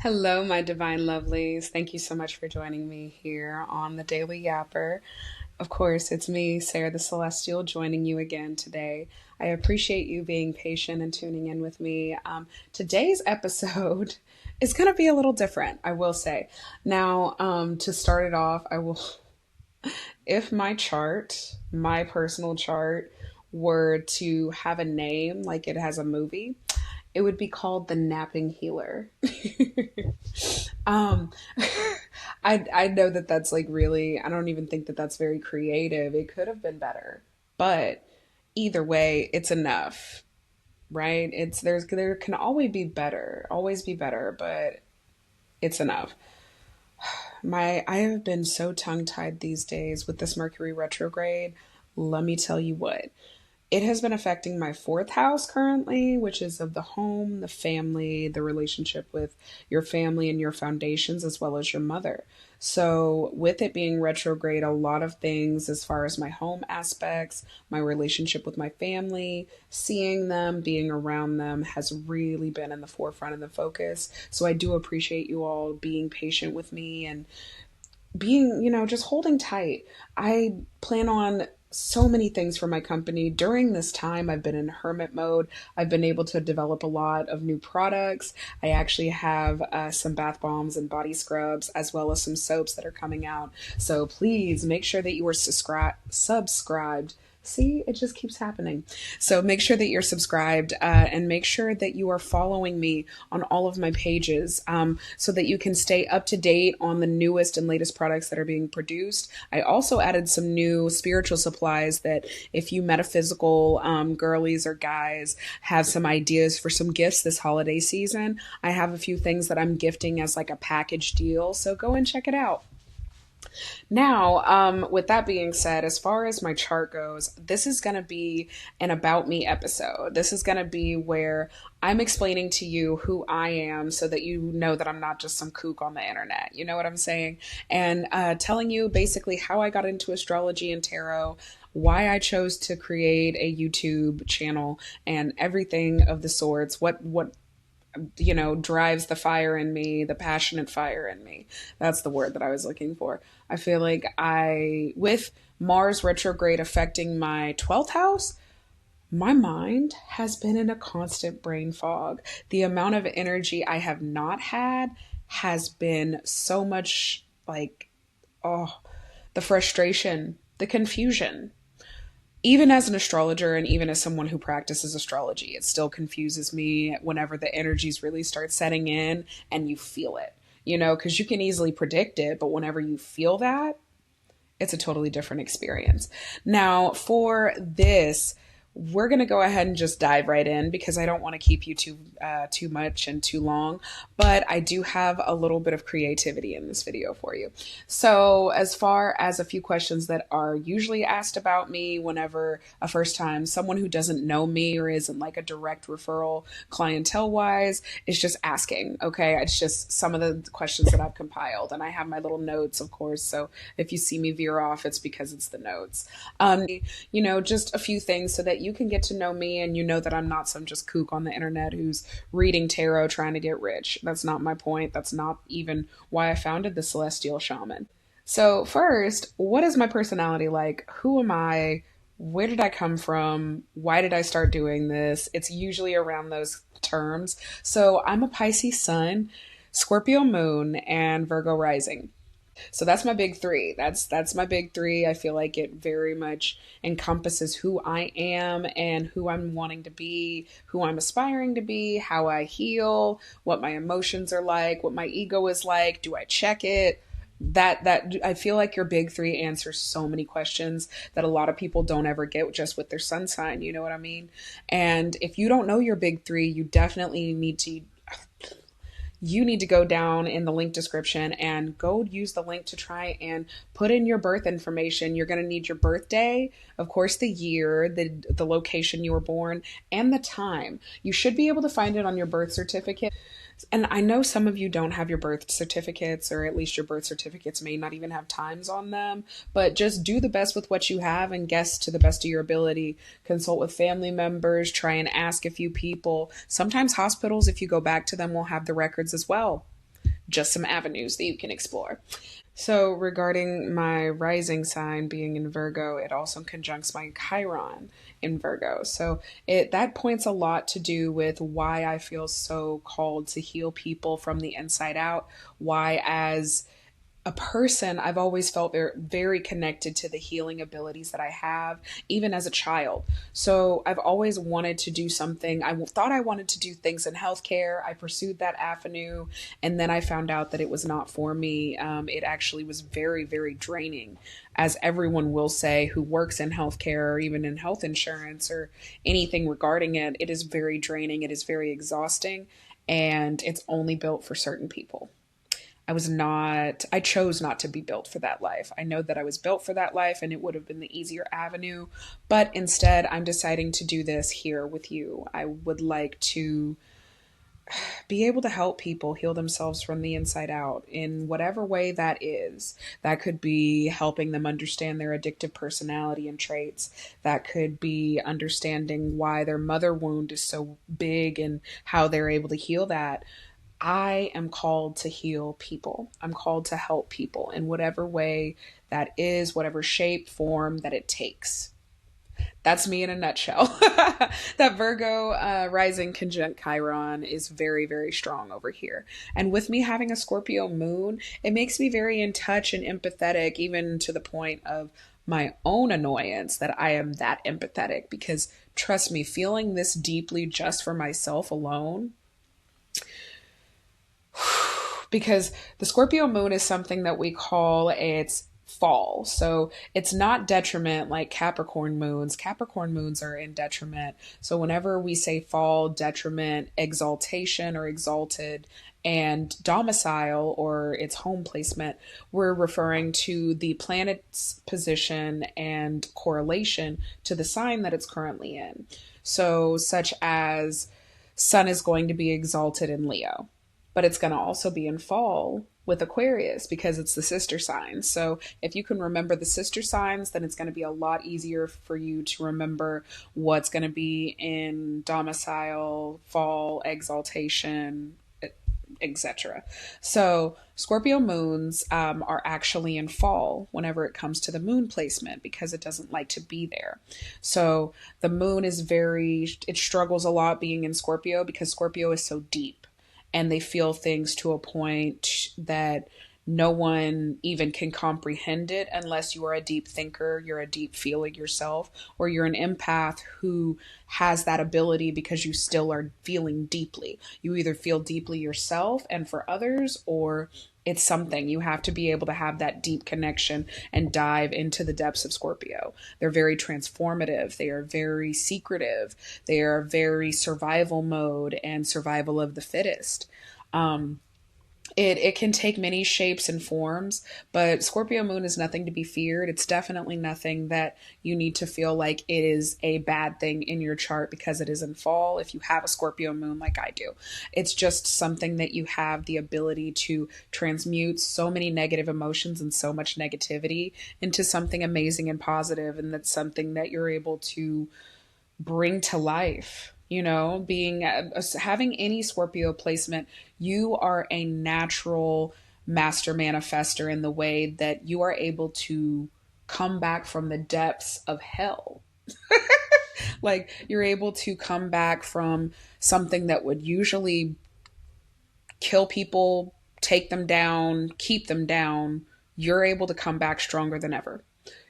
Hello, my divine lovelies. Thank you so much for joining me here on the Daily Yapper. Of course, it's me, Sarah the Celestial, joining you again today. I appreciate you being patient and tuning in with me. Today's episode is going to be a little different, I will say. Now, to start it off, if my chart, my personal chart, were to have a name like it has a movie, it would be called The Napping Healer. um, I know that that's like really, I don't even think that that's very creative. It could have been better, but either way, it's enough, right? There can always be better, but it's enough. I have been so tongue tied these days with this Mercury retrograde. Let me tell you what. It has been affecting my fourth house currently, which is of the home, the family, the relationship with your family and your foundations, as well as your mother. So, with it being retrograde, a lot of things as far as my home aspects, my relationship with my family, seeing them, being around them has really been in the forefront and the focus. So, I do appreciate you all being patient with me and being, just holding tight. I plan on so many things for my company. During this time, I've been in hermit mode. I've been able to develop a lot of new products. I actually have some bath bombs and body scrubs, as well as some soaps that are coming out. So please make sure that you are subscribed. See, it just keeps happening. So make sure that you're subscribed and make sure that you are following me on all of my pages so that you can stay up to date on the newest and latest products that are being produced. I also added some new spiritual supplies that if you metaphysical girlies or guys have some ideas for some gifts this holiday season, I have a few things that I'm gifting as like a package deal. So go and check it out. Now, with that being said, as far as my chart goes, this is going to be an about me episode. This is going to be where I'm explaining to you who I am so that you know that I'm not just some kook on the internet. You know what I'm saying? And telling you basically how I got into astrology and tarot, why I chose to create a YouTube channel and everything of the sorts, what drives the fire in me, the passionate fire in me. That's the word that I was looking for. I feel like with Mars retrograde affecting my 12th house, my mind has been in a constant brain fog. The amount of energy I have not had has been so much like, oh, the frustration, the confusion, even as an astrologer and even as someone who practices astrology, it still confuses me whenever the energies really start setting in and you feel it, because you can easily predict it, but whenever you feel that, it's a totally different experience. Now, for this, we're going to go ahead and just dive right in because I don't want to keep you too much and too long, but I do have a little bit of creativity in this video for you. So as far as a few questions that are usually asked about me whenever a first time someone who doesn't know me or isn't like a direct referral clientele wise is just asking, okay? It's just some of the questions that I've compiled, and I have my little notes, of course, so if you see me veer off, it's because it's the notes. Just a few things so that you can get to know me and you know that I'm not some just kook on the internet who's reading tarot trying to get rich. That's not my point. That's not even why I founded the Celestial Shaman. So first, what is my personality like? Who am I? Where did I come from? Why did I start doing this? It's usually around those terms. So I'm a Pisces sun, Scorpio moon, and Virgo rising. So that's my big three. That's my big three. I feel like it very much encompasses who I am and who I'm wanting to be, who I'm aspiring to be, how I heal, what my emotions are like, what my ego is like. Do I check it? That I feel like your big three answers so many questions that a lot of people don't ever get just with their sun sign. You know what I mean? And if you don't know your big three, you need to go down in the link description and go use the link to try and put in your birth information. You're going to need your birthday, of course, the year, the location you were born, and the time. You should be able to find it on your birth certificate. And I know some of you don't have your birth certificates, or at least your birth certificates may not even have times on them, but just do the best with what you have and guess to the best of your ability. Consult with family members, try and ask a few people. Sometimes hospitals, if you go back to them, will have the records as well. just some avenues that you can explore. So, regarding my rising sign being in Virgo, it also conjuncts my Chiron in Virgo. So, it that points a lot to do with why I feel so called to heal people from the inside out. Why, as a person, I've always felt very, very connected to the healing abilities that I have, even as a child. So I've always wanted to do something. I thought I wanted to do things in healthcare. I pursued that avenue, and then I found out that it was not for me. It actually was very, very draining, as everyone will say who works in healthcare or even in health insurance or anything regarding it. It is very draining, it is very exhausting, and it's only built for certain people. I chose not to be built for that life. I know that I was built for that life and it would have been the easier avenue. But instead, I'm deciding to do this here with you. I would like to be able to help people heal themselves from the inside out in whatever way that is. That could be helping them understand their addictive personality and traits. That could be understanding why their mother wound is so big and how they're able to heal that. I am called to heal people. I'm called to help people in whatever way that is, whatever shape, form that it takes. That's me in a nutshell. That Virgo rising conjunct Chiron is very, very strong over here. And with me having a Scorpio moon, it makes me very in touch and empathetic, even to the point of my own annoyance that I am that empathetic. Because trust me, feeling this deeply just for myself alone, because the Scorpio moon is something that we call its fall. So it's not detriment like Capricorn moons. Capricorn moons are in detriment. So whenever we say fall, detriment, exaltation or exalted, and domicile or its home placement, we're referring to the planet's position and correlation to the sign that it's currently in. So, such as Sun is going to be exalted in Leo, but it's going to also be in fall with Aquarius because it's the sister sign. So if you can remember the sister signs, then it's going to be a lot easier for you to remember what's going to be in domicile, fall, exaltation, etc. So Scorpio moons are actually in fall whenever it comes to the moon placement because it doesn't like to be there. So the moon it struggles a lot being in Scorpio because Scorpio is so deep and they feel things to a point that no one even can comprehend it unless you are a deep thinker, you're a deep feeler yourself, or you're an empath who has that ability because you still are feeling deeply. You either feel deeply yourself and for others, or it's something you have to be able to have that deep connection and dive into the depths of Scorpio. They're very transformative. They are very secretive. They are very survival mode and survival of the fittest. It can take many shapes and forms, but Scorpio moon is nothing to be feared. It's definitely nothing that you need to feel like it is a bad thing in your chart because it is in fall if you have a Scorpio moon like I do. It's just something that you have the ability to transmute so many negative emotions and so much negativity into something amazing and positive, and that's something that you're able to bring to life. You know, being having any Scorpio placement, you are a natural master manifester in the way that you are able to come back from the depths of hell. Like you're able to come back from something that would usually kill people, take them down, keep them down. You're able to come back stronger than ever.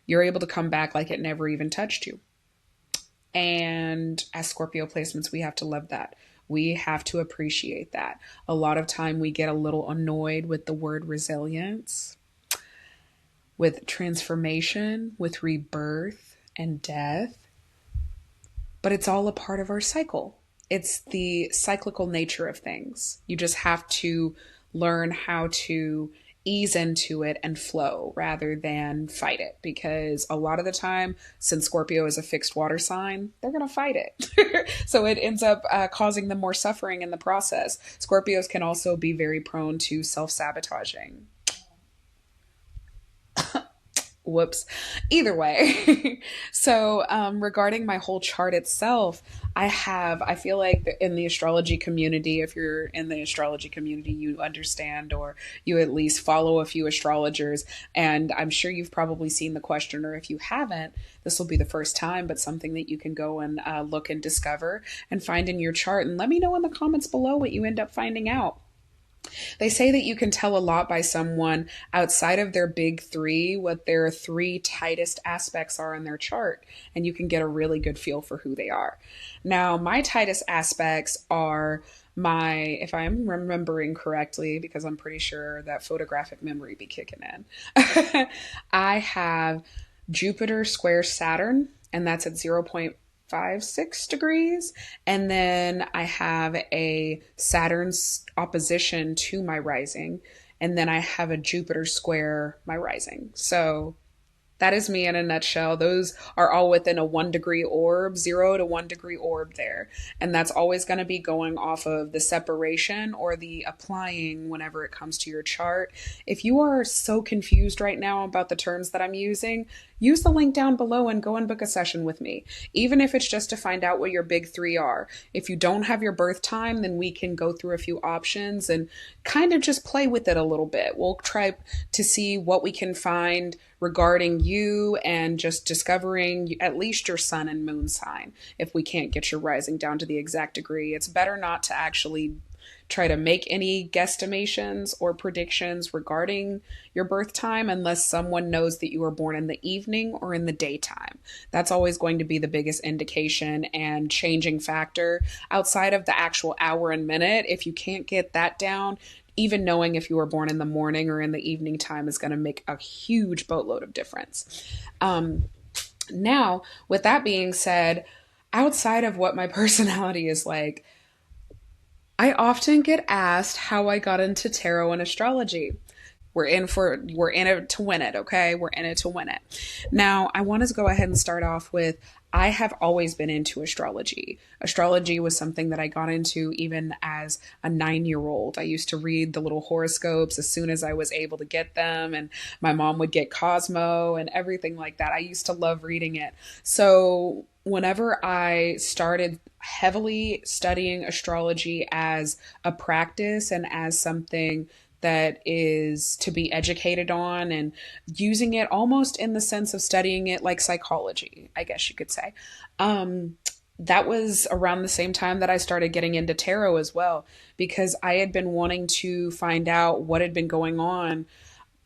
You're able to come back like it never even touched you. And as Scorpio placements, we have to love that. We have to appreciate that. A lot of time we get a little annoyed with the word resilience, with transformation, with rebirth and death, but it's all a part of our cycle. It's the cyclical nature of things. You just have to learn how to ease into it and flow rather than fight it, because a lot of the time, since Scorpio is a fixed water sign, they're going to fight it. So it ends up causing them more suffering in the process. Scorpios can also be very prone to self-sabotaging. Whoops. Either way. So, regarding my whole chart itself, I feel like in the astrology community, if you're in the astrology community, you understand or you at least follow a few astrologers. And I'm sure you've probably seen the question, or if you haven't, this will be the first time, but something that you can go and look and discover and find in your chart. And let me know in the comments below what you end up finding out. They say that you can tell a lot by someone outside of their big three, what their three tightest aspects are in their chart, and you can get a really good feel for who they are. Now, my tightest aspects are if I'm remembering correctly, because I'm pretty sure that photographic memory be kicking in, I have Jupiter square Saturn, and that's at 0.56 degrees. And then I have a Saturn's opposition to my rising. And then I have a Jupiter square my rising. So that is me in a nutshell. Those are all within a 1 degree orb, 0 to 1 degree orb there. And that's always going to be going off of the separation or the applying whenever it comes to your chart. If you are so confused right now about the terms that I'm using, use the link down below and go and book a session with me. Even if it's just to find out what your big three are. If you don't have your birth time, then we can go through a few options and kind of just play with it a little bit. We'll try to see what we can find regarding you and just discovering at least your sun and moon sign. If we can't get your rising down to the exact degree, it's better not to actually try to make any guesstimations or predictions regarding your birth time unless someone knows that you were born in the evening or in the daytime. That's always going to be the biggest indication and changing factor outside of the actual hour and minute. If you can't get that down, even knowing if you were born in the morning or in the evening time is going to make a huge boatload of difference. Now, with that being said, outside of what my personality is like, I often get asked how I got into tarot and astrology. We're in it to win it, okay? We're in it to win it. Now, I want to go ahead and start off with I have always been into astrology. Astrology was something that I got into even as a 9-year-old. I used to read the little horoscopes as soon as I was able to get them, and my mom would get Cosmo and everything like that. I used to love reading it. So whenever I started heavily studying astrology as a practice and as something that is to be educated on and using it almost in the sense of studying it like psychology, I guess you could say. That was around the same time that I started getting into tarot as well, because I had been wanting to find out what had been going on.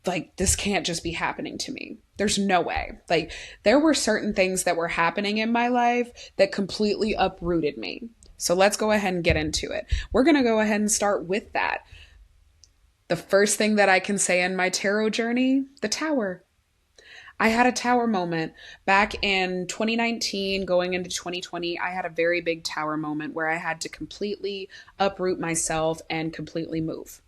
Like, this can't just be happening to me. There's no way. Like, there were certain things that were happening in my life that completely uprooted me. So let's go ahead and get into it. We're going to go ahead and start with that. The first thing that I can say in my tarot journey, the tower. I had a tower moment back in 2019 going into 2020. I had a very big tower moment where I had to completely uproot myself and completely move.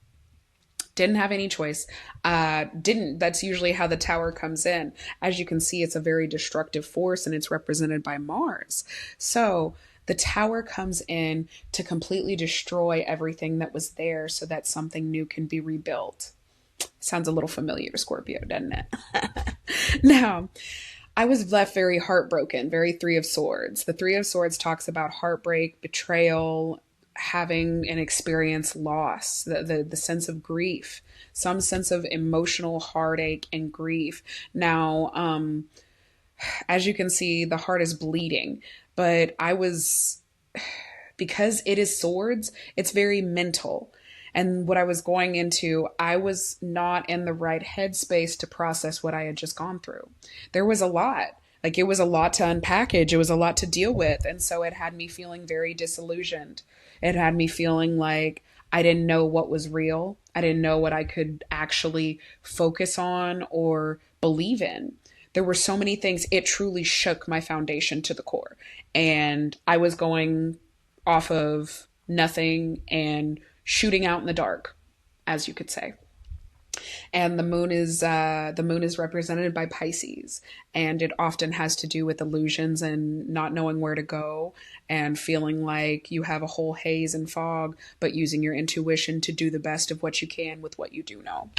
Didn't have any choice. That's usually how the tower comes in. As you can see, it's a very destructive force and it's represented by Mars. So the tower comes in to completely destroy everything that was there so that something new can be rebuilt. Sounds a little familiar to Scorpio, doesn't it? Now, I was left very heartbroken, very Three of Swords. The Three of Swords talks about heartbreak, betrayal, having an experience loss, the sense of grief, some sense of emotional heartache and grief. Now, as you can see, the heart is bleeding, but because it is swords, it's very mental. And what I was going into, I was not in the right headspace to process what I had just gone through. There was a lot. Like, it was a lot to unpackage. It was a lot to deal with. And so it had me feeling very disillusioned. It had me feeling like I didn't know what was real. I didn't know what I could actually focus on or believe in. There were so many things. It truly shook my foundation to the core. And I was going off of nothing and shooting out in the dark, as you could say. And the moon is represented by Pisces, and it often has to do with illusions and not knowing where to go and feeling like you have a whole haze and fog, but using your intuition to do the best of what you can with what you do know.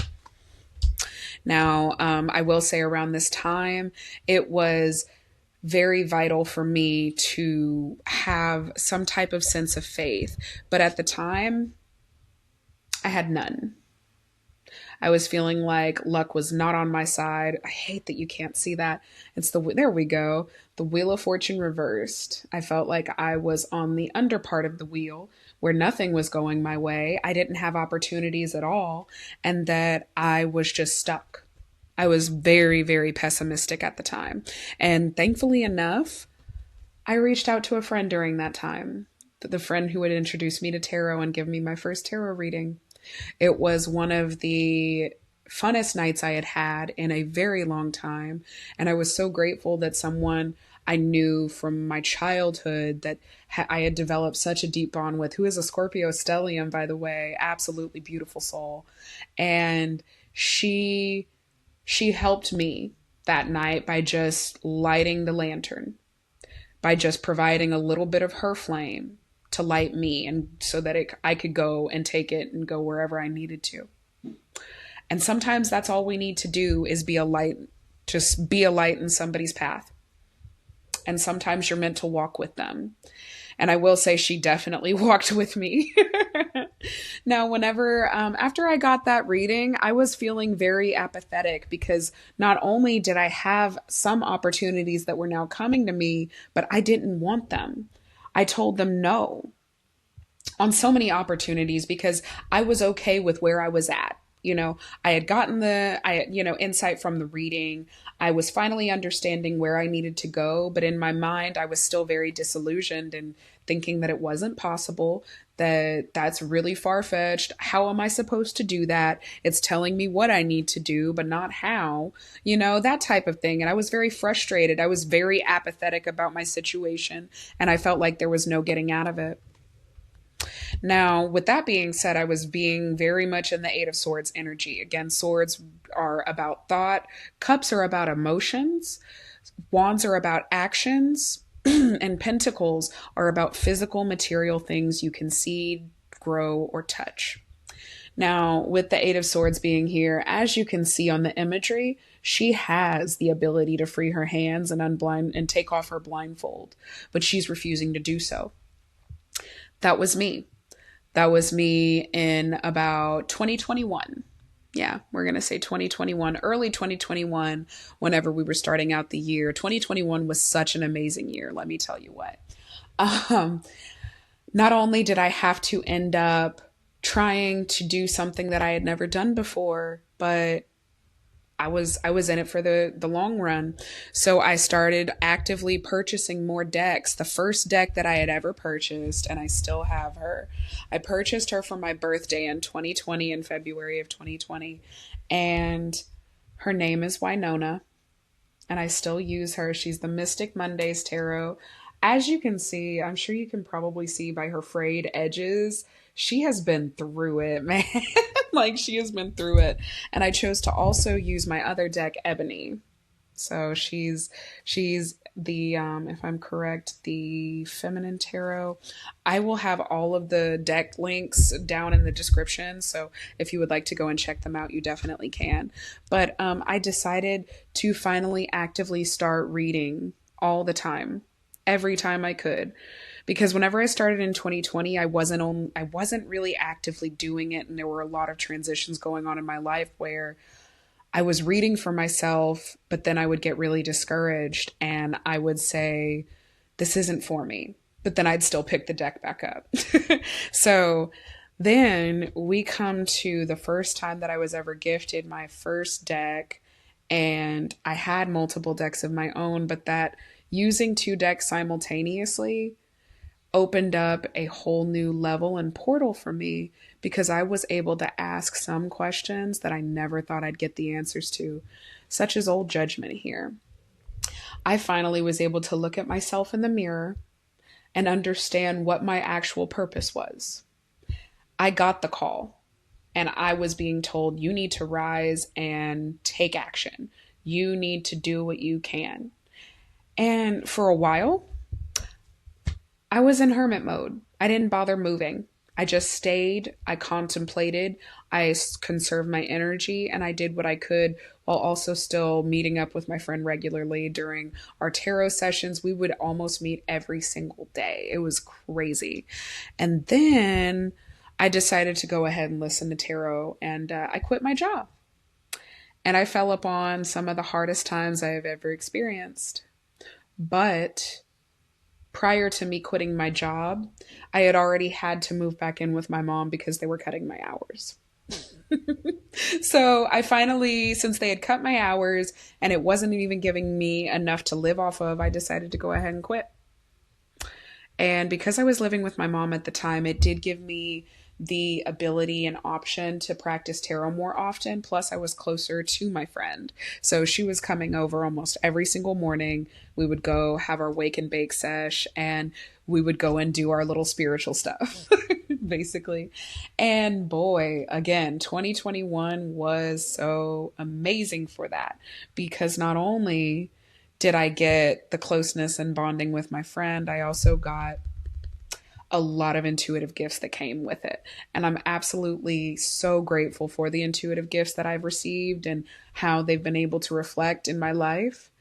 Now, I will say around this time, it was very vital for me to have some type of sense of faith. But at the time, I had none. I was feeling like luck was not on my side. I hate that you can't see that. There we go. The Wheel of Fortune reversed. I felt like I was on the under part of the wheel where nothing was going my way. I didn't have opportunities at all, and that I was just stuck. I was very, very pessimistic at the time. And thankfully enough, I reached out to a friend during that time, the friend who had introduced me to tarot and give me my first tarot reading. It was one of the funnest nights I had had in a very long time. And I was so grateful that someone I knew from my childhood that I had developed such a deep bond with, who is a Scorpio stellium, by the way, absolutely beautiful soul. And she helped me that night by just lighting the lantern, by just providing a little bit of her flame to light me, and so that I could go and take it and go wherever I needed to. And sometimes that's all we need to do is be a light, just be a light in somebody's path. And sometimes you're meant to walk with them. And I will say she definitely walked with me. Now, after I got that reading, I was feeling very apathetic because not only did I have some opportunities that were now coming to me, but I didn't want them. I told them no on so many opportunities because I was okay with where I was at. I had gotten insight from the reading. I was finally understanding where I needed to go, but in my mind, I was still very disillusioned and thinking that it wasn't possible, that that's really far-fetched. How am I supposed to do that? It's telling me what I need to do, but not how, that type of thing. And I was very frustrated. I was very apathetic about my situation, and I felt like there was no getting out of it. Now, with that being said, I was being very much in the Eight of Swords energy. Again, swords are about thought, cups are about emotions, wands are about actions, and pentacles are about physical material things you can see, grow, or touch. Now, with the Eight of Swords being here, as you can see on the imagery, she has the ability to free her hands and unblind and take off her blindfold, but she's refusing to do so. That was me. That was me in about 2021. Yeah, we're going to say 2021, early 2021, whenever we were starting out the year. 2021 was such an amazing year, let me tell you what. Not only did I have to end up trying to do something that I had never done before, but I was in it for the long run. So I started actively purchasing more decks. The first deck that I had ever purchased, and I still have her, I purchased her for my birthday in 2020, in February of 2020. And her name is Winona, and I still use her. She's the Mystic Mondays Tarot. As you can see, I'm sure you can probably see by her frayed edges, she has been through it, man. Like, she has been through it. And I chose to also use my other deck, Ebony. So she's the, if I'm correct, the Feminine Tarot. I will have all of the deck links down in the description. So if you would like to go and check them out, you definitely can. But I decided to finally actively start reading all the time, every time I could. Because whenever I started in 2020, I wasn't really actively doing it. And there were a lot of transitions going on in my life where I was reading for myself, but then I would get really discouraged and I would say, this isn't for me. But then I'd still pick the deck back up. So then we come to the first time that I was ever gifted my first deck, and I had multiple decks of my own, but that using two decks simultaneously opened up a whole new level and portal for me, because I was able to ask some questions that I never thought I'd get the answers to, such as old judgment here. I finally was able to look at myself in the mirror and understand what my actual purpose was. I got the call and I was being told, you need to rise and take action. You need to do what you can. And for a while, I was in hermit mode. I didn't bother moving. I just stayed, I contemplated, conserved my energy, and I did what I could while also still meeting up with my friend regularly during our tarot sessions. We would almost meet every single day. It was crazy. And then I decided to go ahead and listen to tarot, and I quit my job. And I fell upon some of the hardest times I have ever experienced. But prior to me quitting my job, I had already had to move back in with my mom because they were cutting my hours. So I finally, since they had cut my hours and it wasn't even giving me enough to live off of, I decided to go ahead and quit. And because I was living with my mom at the time, it did give me the ability and option to practice tarot more often. Plus, I was closer to my friend. So she was coming over almost every single morning. We would go have our wake and bake sesh and we would go and do our little spiritual stuff, basically. And boy, again, 2021 was so amazing for that because not only did I get the closeness and bonding with my friend, I also got a lot of intuitive gifts that came with it. And I'm absolutely so grateful for the intuitive gifts that I've received and how they've been able to reflect in my life.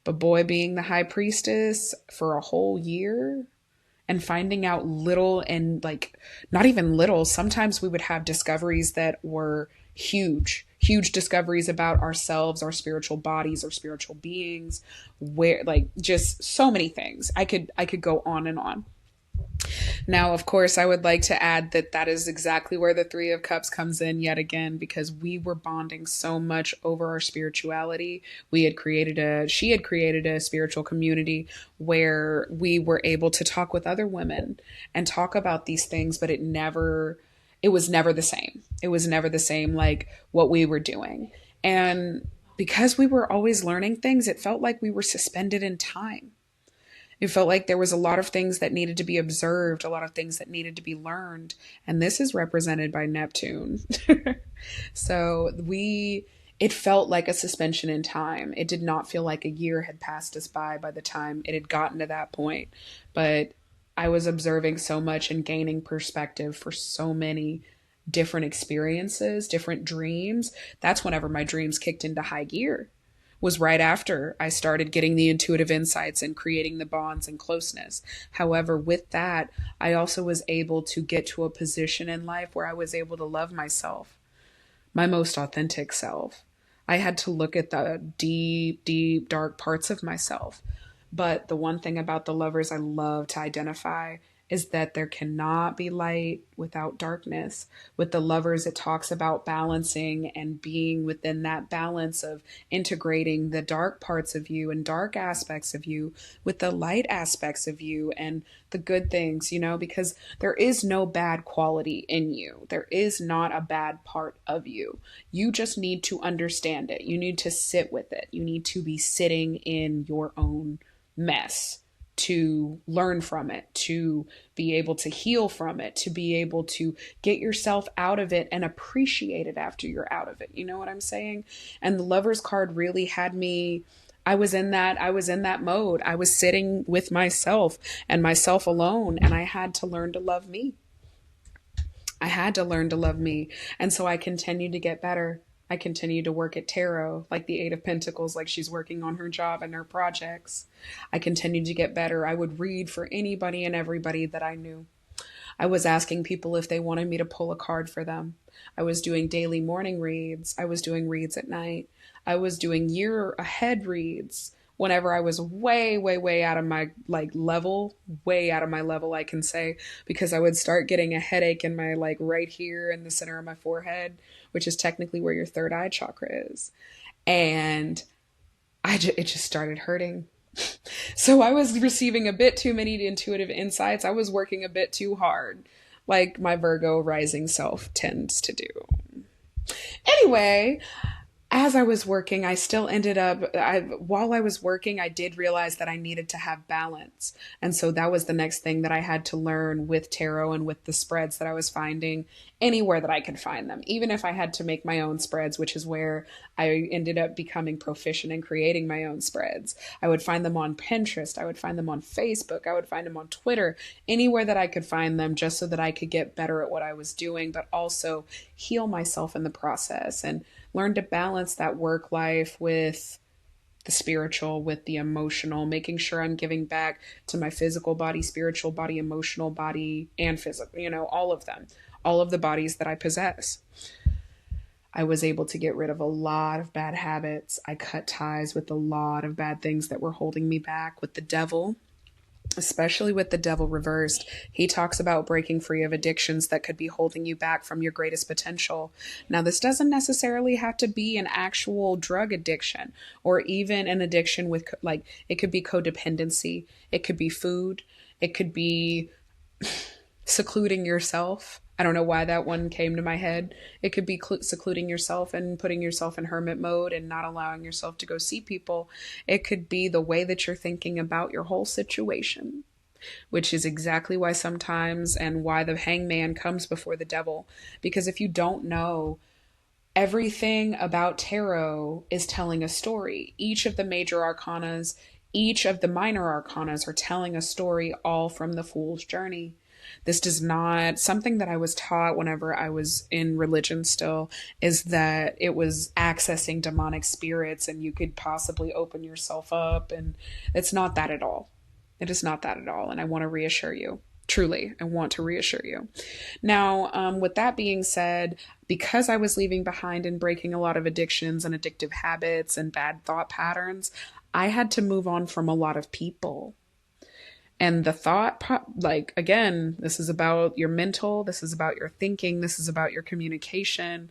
But boy, being the high priestess for a whole year and finding out little and like not even little, sometimes we would have discoveries that were huge discoveries about ourselves, our spiritual bodies, our spiritual beings, where like just so many things. I could go on and on. Now, of course, I would like to add that that is exactly where the Three of Cups comes in yet again, because we were bonding so much over our spirituality. She had created a spiritual community where we were able to talk with other women and talk about these things, but it was never the same. It was never the same like what we were doing. And because we were always learning things, it felt like we were suspended in time. It felt like there was a lot of things that needed to be observed, a lot of things that needed to be learned. And this is represented by Neptune. So it felt like a suspension in time. It did not feel like a year had passed us by the time it had gotten to that point. But I was observing so much and gaining perspective for so many different experiences, different dreams. That's whenever my dreams kicked into high gear, was right after I started getting the intuitive insights and creating the bonds and closeness. However, with that, I also was able to get to a position in life where I was able to love myself, my most authentic self. I had to look at the deep, dark parts of myself. But the one thing about the lovers I love to identify is that there cannot be light without darkness. With the lovers, it talks about balancing and being within that balance of integrating the dark parts of you and dark aspects of you with the light aspects of you and the good things, because there is no bad quality in you. There is not a bad part of you. You just need to understand it. You need to sit with it. You need to be sitting in your own mess to learn from it, to be able to heal from it, to be able to get yourself out of it and appreciate it after you're out of it. You know what I'm saying? And the Lover's card really had me. I was in that mode. I was sitting with myself and myself alone, and I had to learn to love me. I had to learn to love me. And so I continued to get better. I continued to work at tarot, like the Eight of Pentacles, like she's working on her job and her projects. I continued to get better. I would read for anybody and everybody that I knew. I was asking people if they wanted me to pull a card for them. I was doing daily morning reads. I was doing reads at night. I was doing year ahead reads whenever I was way out of my way out of my level, I can say, because I would start getting a headache in my right here in the center of my forehead, which is technically where your third eye chakra is. And it just started hurting. So I was receiving a bit too many intuitive insights. I was working a bit too hard, like my Virgo rising self tends to do. Anyway, as I was working, I still ended up, while I was working, I did realize that I needed to have balance. And so that was the next thing that I had to learn with tarot and with the spreads that I was finding anywhere that I could find them. Even if I had to make my own spreads, which is where I ended up becoming proficient in creating my own spreads. I would find them on Pinterest. I would find them on Facebook. I would find them on Twitter, anywhere that I could find them just so that I could get better at what I was doing, but also heal myself in the process and learn to balance that work life with the spiritual, with the emotional, making sure I'm giving back to my physical body, spiritual body, emotional body, and physical, all of them, all of the bodies that I possess. I was able to get rid of a lot of bad habits. I cut ties with a lot of bad things that were holding me back with the devil, especially with the devil reversed. He talks about breaking free of addictions that could be holding you back from your greatest potential. Now, this doesn't necessarily have to be an actual drug addiction or even an addiction with, like, it could be codependency, it could be food, it could be secluding yourself. I don't know why that one came to my head. It could be secluding yourself and putting yourself in hermit mode and not allowing yourself to go see people. It could be the way that you're thinking about your whole situation, which is exactly why sometimes and why the hangman comes before the devil. Because if you don't know, everything about tarot is telling a story. Each of the major arcanas, each of the minor arcanas are telling a story, all from the Fool's Journey. This does not, something that I was taught whenever I was in religion still, is that it was accessing demonic spirits and you could possibly open yourself up. And it's not that at all. It is not that at all. And I want to reassure you. Truly, I want to reassure you. Now, with that being said, because I was leaving behind and breaking a lot of addictions and addictive habits and bad thought patterns, I had to move on from a lot of people. And the thought, like, again, this is about your mental, this is about your thinking, this is about your communication.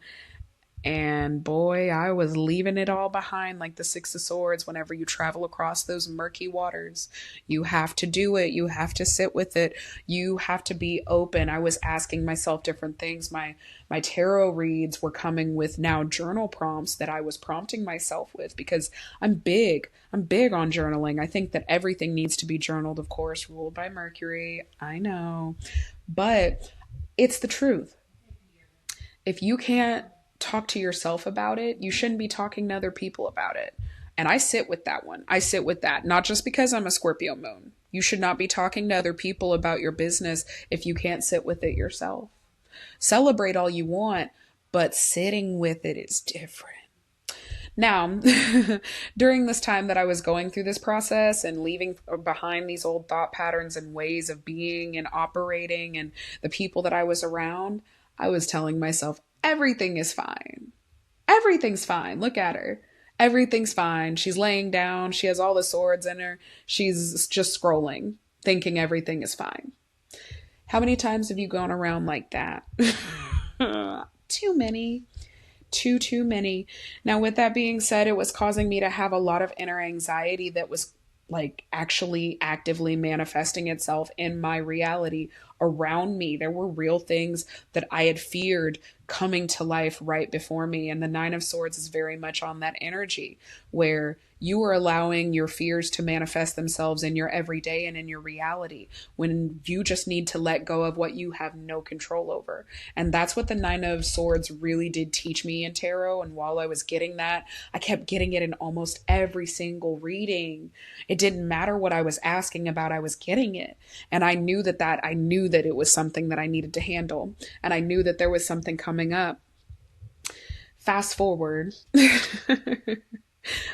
And boy, I was leaving it all behind like the Six of Swords. Whenever you travel across those murky waters, you have to do it. You have to sit with it. You have to be open. I was asking myself different things. My tarot reads were coming with now journal prompts that I was prompting myself with because I'm big. I'm big on journaling. I think that everything needs to be journaled, of course, ruled by Mercury. I know. But it's the truth. If you can't talk to yourself about it, you shouldn't be talking to other people about it. And I sit with that one. I sit with that, not just because I'm a Scorpio moon. You should not be talking to other people about your business if you can't sit with it yourself. Celebrate all you want, but sitting with it is different. Now, during this time that I was going through this process and leaving behind these old thought patterns and ways of being and operating and the people that I was around, I was telling myself, everything is fine. Everything's fine. Look at her. Everything's fine. She's laying down. She has all the swords in her. She's just scrolling, thinking everything is fine. How many times have you gone around like that? Too many. Too many. Now, with that being said, it was causing me to have a lot of inner anxiety that was like actually actively manifesting itself in my reality around me. There were real things that I had feared coming to life right before me. And the Nine of Swords is very much on that energy where you are allowing your fears to manifest themselves in your everyday and in your reality when you just need to let go of what you have no control over. And that's what the Nine of Swords really did teach me in tarot. And while I was getting that, I kept getting it in almost every single reading. It didn't matter what I was asking about, I was getting it. And I knew that it was something that I needed to handle. And I knew that there was something coming up. Fast forward.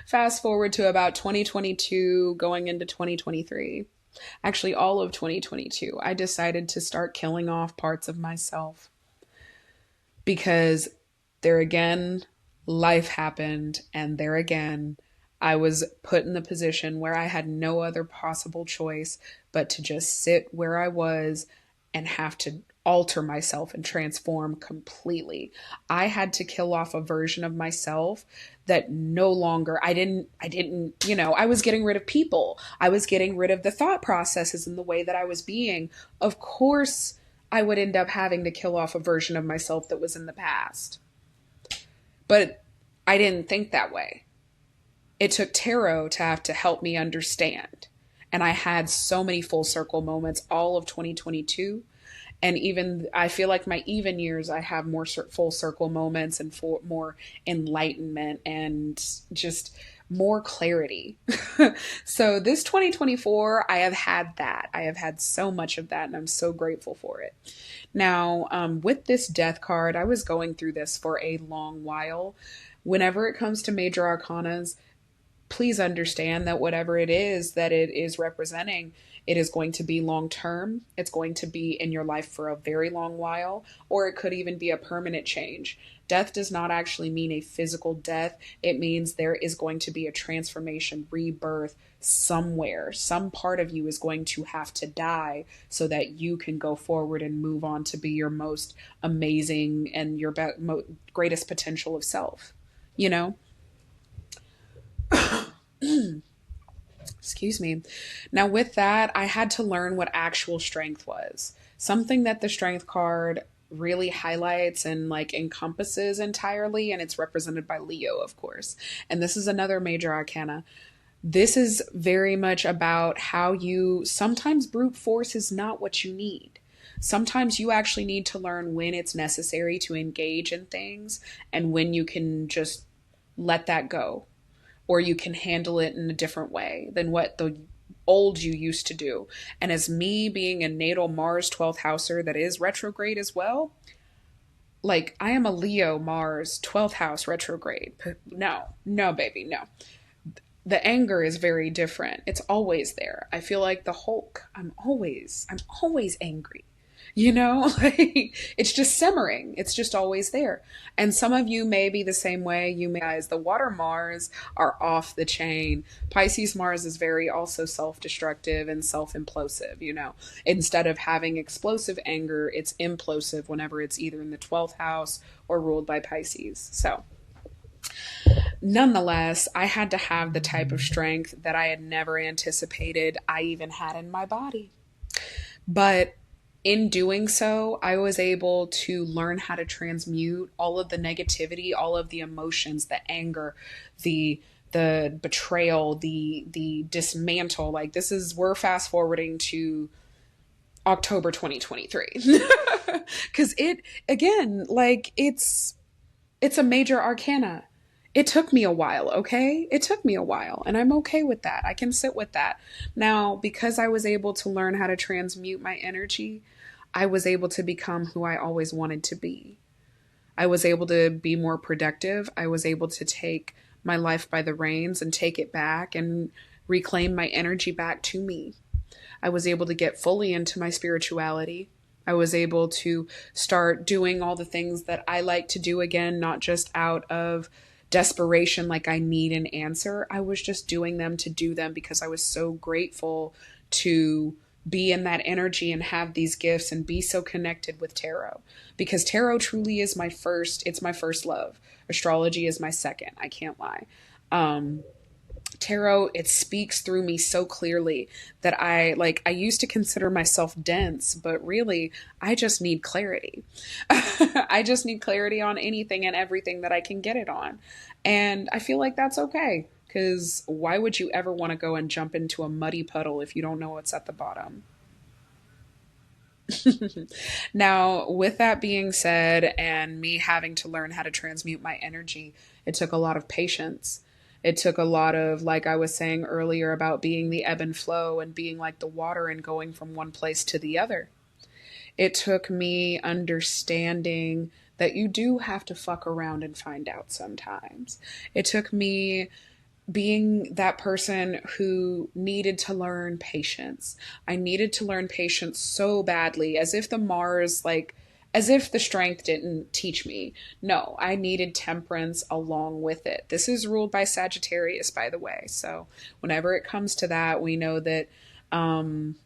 Fast forward to about 2022 going into 2023. Actually, all of 2022, I decided to start killing off parts of myself because there again, life happened, and there again, I was put in the position where I had no other possible choice but to just sit where I was and have to alter myself and transform completely. I had to kill off a version of myself that no longer, I was getting rid of people. I was getting rid of the thought processes and the way that I was being. Of course, I would end up having to kill off a version of myself that was in the past. But I didn't think that way. It took tarot to have to help me understand. And I had so many full circle moments all of 2022. And even I feel like my even years, I have more full circle moments and more enlightenment and just more clarity. So this 2024, I have had that. I have had so much of that, and I'm so grateful for it. Now, with this death card, I was going through this for a long while. Whenever it comes to major arcanas, please understand that whatever it is that it is representing, it is going to be long term. It's going to be in your life for a very long while, or it could even be a permanent change. Death does not actually mean a physical death. It means there is going to be a transformation, rebirth somewhere. Some part of you is going to have to die so that you can go forward and move on to be your most amazing and your greatest potential of self, you know? Excuse me. Now, with that, I had to learn what actual strength was. Something that the strength card really highlights and like encompasses entirely, and it's represented by Leo, of course. And this is another major arcana. This is very much about how you sometimes brute force is not what you need. Sometimes you actually need to learn when it's necessary to engage in things and when you can just let that go, or you can handle it in a different way than what the old you used to do. And as me being a natal Mars 12th houser that is retrograde as well, like I am a Leo Mars 12th house retrograde. No, no, baby, no. The anger is very different. It's always there. I feel like the Hulk. I'm always angry. You know, like it's just simmering. It's just always there. And some of you may be the same way. You may guys, the water Mars are off the chain. Pisces Mars is very also self-destructive and self-implosive, you know. Instead of having explosive anger, it's implosive whenever it's either in the 12th house or ruled by Pisces. So, nonetheless, I had to have the type of strength that I had never anticipated I even had in my body. But in doing so, I was able to learn how to transmute all of the negativity, all of the emotions, the anger, the betrayal, the dismantle. Like we're fast forwarding to October 2023. Cuz it again, like it's a major arcana. It took me a while, okay? It took me a while, and I'm okay with that. I can sit with that. Now, because I was able to learn how to transmute my energy, I was able to become who I always wanted to be. I was able to be more productive. I was able to take my life by the reins and take it back and reclaim my energy back to me. I was able to get fully into my spirituality. I was able to start doing all the things that I like to do again, not just out of desperation, like I need an answer. I was just doing them to do them because I was so grateful to be in that energy and have these gifts and be so connected with tarot, because tarot truly is it's my first love. Astrology is my second. I can't lie. Tarot, it speaks through me so clearly that I used to consider myself dense, but really I just need clarity. I just need clarity on anything and everything that I can get it on. And I feel like that's okay, because why would you ever want to go and jump into a muddy puddle if you don't know what's at the bottom? Now, with that being said, and me having to learn how to transmute my energy, it took a lot of patience. It took a lot of, like I was saying earlier, about being the ebb and flow and being like the water and going from one place to the other. It took me understanding that you do have to fuck around and find out sometimes. It took me being that person who needed to learn patience. I needed to learn patience so badly, as if as if the strength didn't teach me. No, I needed temperance along with it. This is ruled by Sagittarius, by the way. So whenever it comes to that, we know that um,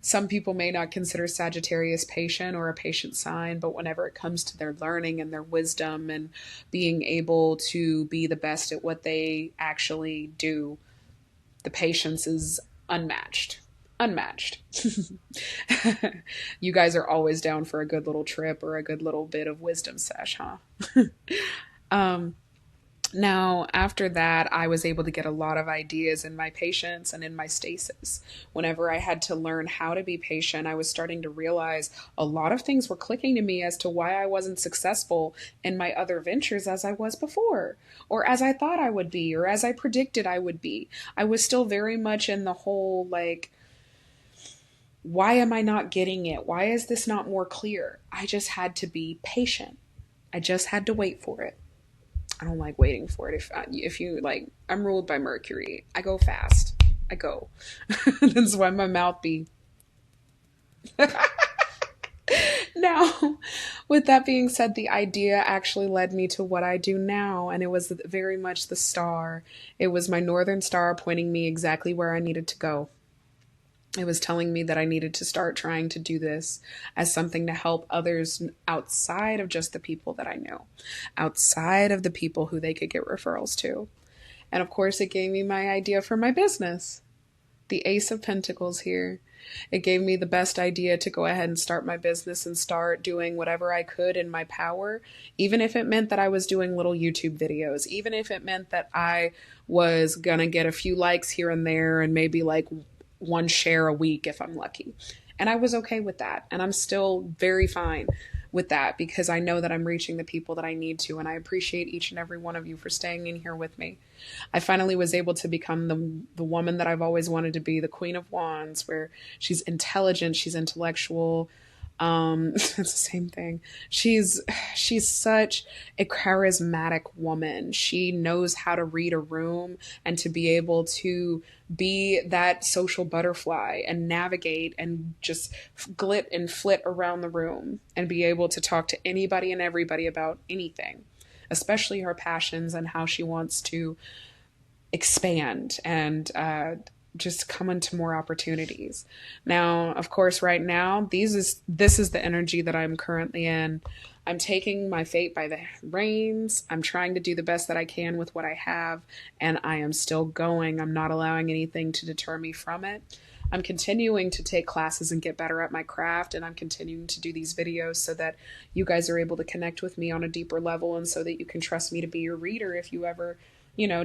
some people may not consider Sagittarius patient or a patient sign, but whenever it comes to their learning and their wisdom and being able to be the best at what they actually do, the patience is unmatched. Unmatched. You guys are always down for a good little trip or a good little bit of wisdom sesh, huh? Now, after that, I was able to get a lot of ideas in my patience and in my stasis. Whenever I had to learn how to be patient, I was starting to realize a lot of things were clicking to me as to why I wasn't successful in my other ventures as I was before, or as I thought I would be, or as I predicted I would be. I was still very much in the whole like, why am I not getting it? Why is this not more clear? I just had to be patient. I just had to wait for it. I don't like waiting for it. If you like, I'm ruled by Mercury. I go fast. I go. That's why my mouth be. Now, with that being said, the idea actually led me to what I do now, and it was very much the star. It was my northern star pointing me exactly where I needed to go. It was telling me that I needed to start trying to do this as something to help others outside of just the people that I knew, outside of the people who they could get referrals to. And of course, it gave me my idea for my business, the Ace of Pentacles here. It gave me the best idea to go ahead and start my business and start doing whatever I could in my power, even if it meant that I was doing little YouTube videos, even if it meant that I was going to get a few likes here and there and maybe like one share a week if I'm lucky. And I was okay with that. And I'm still very fine with that because I know that I'm reaching the people that I need to. And I appreciate each and every one of you for staying in here with me. I finally was able to become the woman that I've always wanted to be, the Queen of Wands, where she's intelligent, she's intellectual. It's the same thing. She's such a charismatic woman. She knows how to read a room and to be able to be that social butterfly and navigate and just glit and flit around the room and be able to talk to anybody and everybody about anything, especially her passions and how she wants to expand and just come into more opportunities. Now, of course, right now, this is the energy that I'm currently in. I'm taking my fate by the reins. I'm trying to do the best that I can with what I have, and I am still going. I'm not allowing anything to deter me from it. I'm continuing to take classes and get better at my craft, and I'm continuing to do these videos so that you guys are able to connect with me on a deeper level and so that you can trust me to be your reader if you ever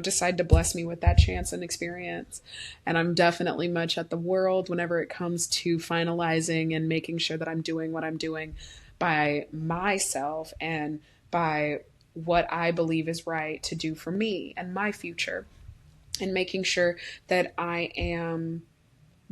decide to bless me with that chance and experience. And I'm definitely much at the world whenever it comes to finalizing and making sure that I'm doing what I'm doing by myself and by what I believe is right to do for me and my future, and making sure that I am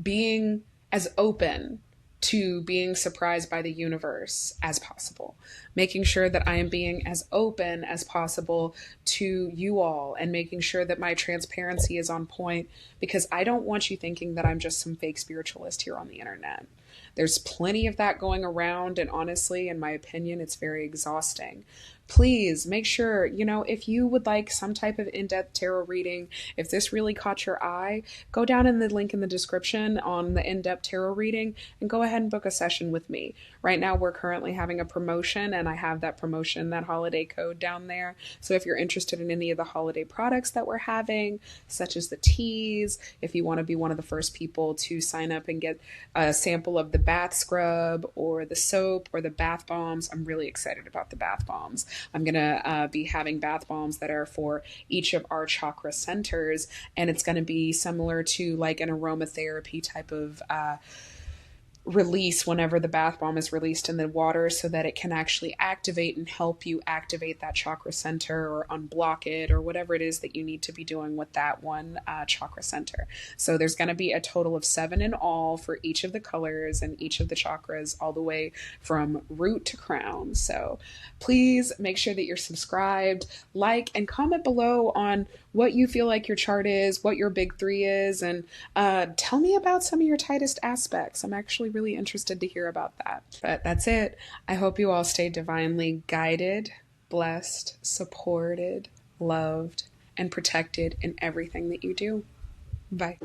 being as open to being surprised by the universe as possible, making sure that I am being as open as possible to you all, and making sure that my transparency is on point, because I don't want you thinking that I'm just some fake spiritualist here on the internet. There's plenty of that going around, and honestly, in my opinion, it's very exhausting. Please make sure, if you would like some type of in-depth tarot reading, if this really caught your eye, go down in the link in the description on the in-depth tarot reading and go ahead and book a session with me. Right now, we're currently having a promotion, and I have that promotion, that holiday code down there. So if you're interested in any of the holiday products that we're having, such as the teas, if you want to be one of the first people to sign up and get a sample of the bath scrub or the soap or the bath bombs, I'm really excited about the bath bombs. I'm going to be having bath bombs that are for each of our chakra centers, and it's going to be similar to like an aromatherapy type of release whenever the bath bomb is released in the water, so that it can actually activate and help you activate that chakra center or unblock it or whatever it is that you need to be doing with that one chakra center. So there's going to be a total of 7 in all for each of the colors and each of the chakras, all the way from root to crown. So please make sure that you're subscribed, like, and comment below on what you feel like your chart is, what your big 3 is, and tell me about some of your tightest aspects. I'm actually really interested to hear about that. But that's it. I hope you all stay divinely guided, blessed, supported, loved, and protected in everything that you do. Bye.